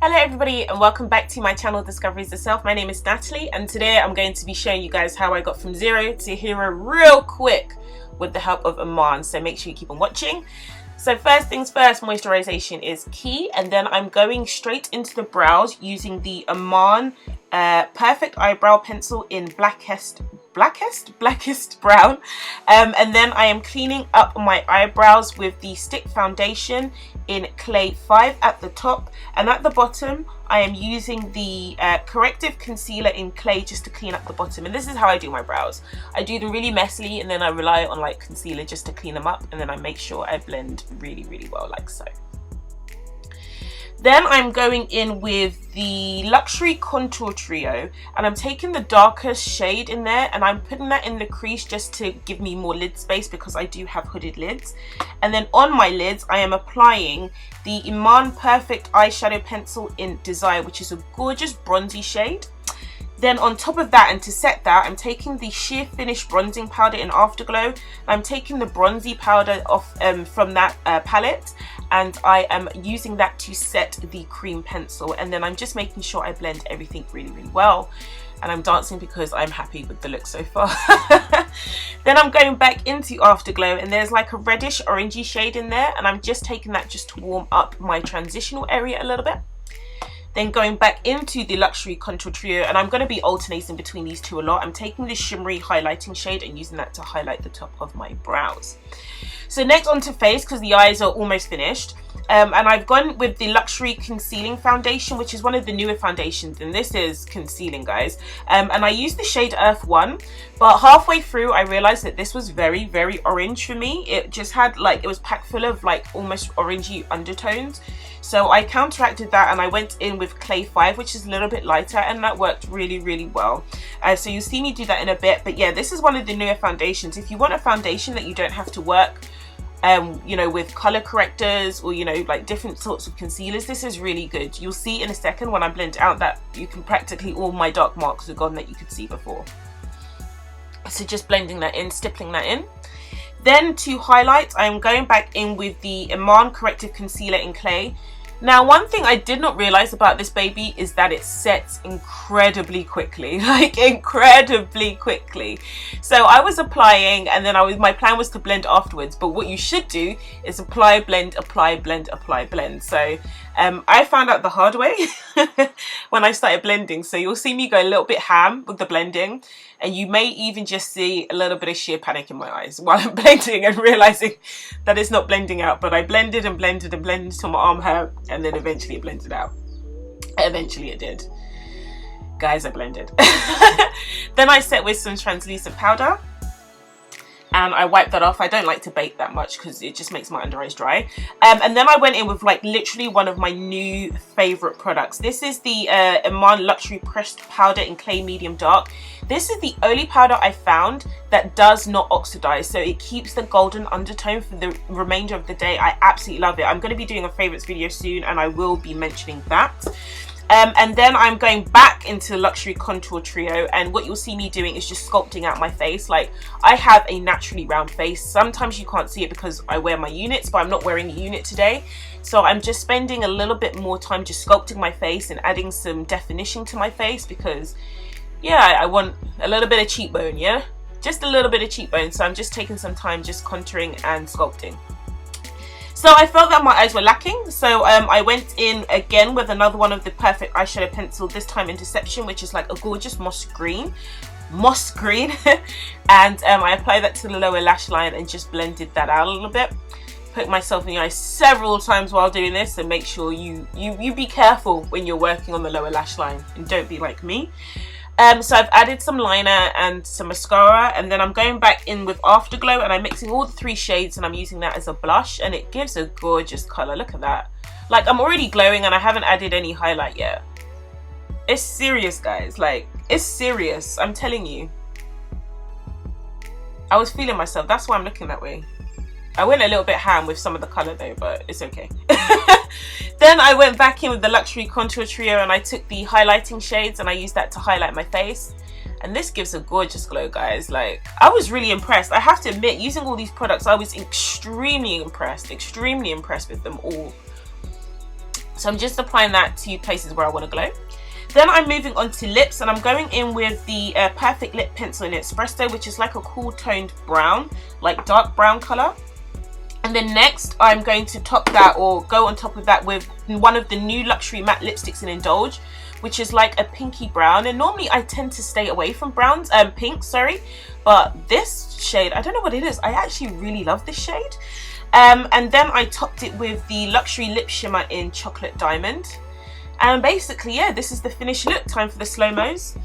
Hello everybody and welcome back to my channel Discoveries of Self. My name is Natalie and today I'm going to be showing you guys how I got from 0 to hero real quick with the help of IMAN, so make sure you keep on watching. So first things first, moisturization is key, and then I'm going straight into the brows using the IMAN Perfect Eyebrow Pencil in Blackest Brown, and then I am cleaning up my eyebrows with the stick foundation in Clay 5 at the top, and at the bottom I am using the Corrective concealer in Clay just to clean up the bottom. And this is how I do my brows. I do them really messily and then I rely on like concealer just to clean them up, and then I make sure I blend really well like so. Then I'm going in with the Luxury Contour Trio, and I'm taking the darkest shade in there and I'm putting that in the crease just to give me more lid space because I do have hooded lids. And then on my lids I am applying the IMAN Perfect Eyeshadow Pencil in Desire, which is a gorgeous bronzy shade. Then on top of that, and to set that, I'm taking the Sheer Finish bronzing powder in Afterglow. I'm taking the bronzy powder off from that palette, and I am using that to set the cream pencil. And then I'm just making sure I blend everything really well. And I'm dancing because I'm happy with the look so far. Then I'm going back into Afterglow, and there's like a reddish orangey shade in there, and I'm just taking that just to warm up my transitional area a little bit. Then going back into the Luxury Contour Trio, and I'm going to be alternating between these two a lot. I'm taking this shimmery highlighting shade and using that to highlight the top of my brows. So next onto face, because the eyes are almost finished. And I've gone with the Luxury Concealing Foundation, which is one of the newer foundations, and this is concealing, guys. And I used the shade Earth 1, but halfway through I realized that this was very orange for me. It just had like, it was packed full of like almost orangey undertones. So I counteracted that and I went in with Clay 5, which is a little bit lighter, and that worked really well. So you'll see me do that in a bit, but yeah, this is one of the newer foundations. If you want a foundation that you don't have to work you know, with color correctors or, you know, like different sorts of concealers, this is really good. You'll see in a second when I blend out that you can practically, all my dark marks are gone that you could see before. So just blending that in, stippling that in. Then to highlight, I'm going back in with the IMAN Corrective Concealer in Clay. Now, one thing I did not realize about this baby is that it sets incredibly quickly, like incredibly quickly. So I was applying, and then my plan was to blend afterwards, but what you should do is apply, blend, apply, blend, apply, blend. So I found out the hard way when I started blending. So you'll see me go a little bit ham with the blending, and you may even just see a little bit of sheer panic in my eyes while I'm blending and realizing that it's not blending out. But I blended and blended and blended until my arm hurt, and then eventually it blended out. Eventually it did. Guys, I blended. Then I set with some translucent powder, and I wiped that off. I don't like to bake that much because it just makes my under eyes dry. And then I went in with like literally one of my new favorite products. This is the IMAN Luxury Pressed Powder in Clay Medium Dark. This is the only powder I found that does not oxidize, so it keeps the golden undertone for the remainder of the day. I absolutely love it. I'm going to be doing a favorites video soon, and I will be mentioning that. And then I'm going back into Luxury Contour Trio, and what you'll see me doing is just sculpting out my face. Like, I have a naturally round face. Sometimes you can't see it because I wear my units, but I'm not wearing a unit today. So I'm just spending a little bit more time just sculpting my face and adding some definition to my face because, yeah, I want a little bit of cheekbone, yeah? Just a little bit of cheekbone. So I'm just taking some time just contouring and sculpting. So I felt that my eyes were lacking, so I went in again with another one of the Perfect Eyeshadow Pencil, this time in Deception, which is like a gorgeous moss green, and I applied that to the lower lash line and just blended that out a little bit. Put myself in the eye several times while doing this, and make sure you be careful when you're working on the lower lash line and don't be like me. So I've added some liner and some mascara, and then I'm going back in with Afterglow, and I'm mixing all the 3 shades and I'm using that as a blush, and it gives a gorgeous color. Look at that. Like, I'm already glowing and I haven't added any highlight yet. It's serious, guys. Like, it's serious. I'm telling you. I was feeling myself. That's why I'm looking that way. I went a little bit ham with some of the color though, but it's okay. Then I went back in with the Luxury Contour Trio, and I took the highlighting shades and I used that to highlight my face. And this gives a gorgeous glow, guys. Like, I was really impressed. I have to admit, using all these products, I was extremely impressed with them all. So I'm just applying that to places where I want to glow. Then I'm moving on to lips, and I'm going in with the Perfect Lip Pencil in Espresso, which is like a cool toned brown, like dark brown colour. And then next I'm going to top that, or go on top of that, with one of the new luxury matte lipsticks in Indulge, which is like a pinky brown. And normally I tend to stay away from browns, pink, sorry, but this shade, I don't know what it is, I actually really love this shade. And then I topped it with the luxury lip shimmer in Chocolate Diamond. And basically, yeah, this is the finished look. Time for the slow-mos.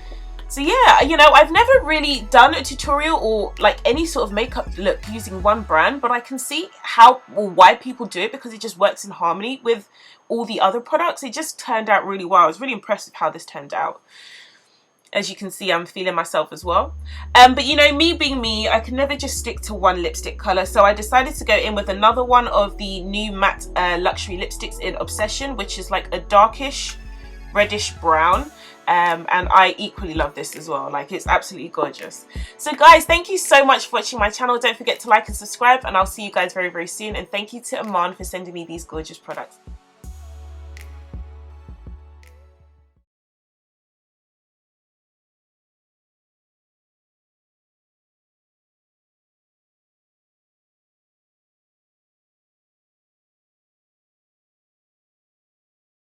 So yeah, you know, I've never really done a tutorial or like any sort of makeup look using one brand, but I can see how or why people do it, because it just works in harmony with all the other products. It just turned out really well. I was really impressed with how this turned out. As you can see, I'm feeling myself as well. But you know, me being me, I can never just stick to one lipstick color. So I decided to go in with another one of the new matte luxury lipsticks in Obsession, which is like a darkish reddish brown. And I equally love this as well. Like, it's absolutely gorgeous. So guys, thank you so much for watching my channel. Don't forget to like and subscribe, and I'll see you guys very, very soon. And thank you to IMAN for sending me these gorgeous products.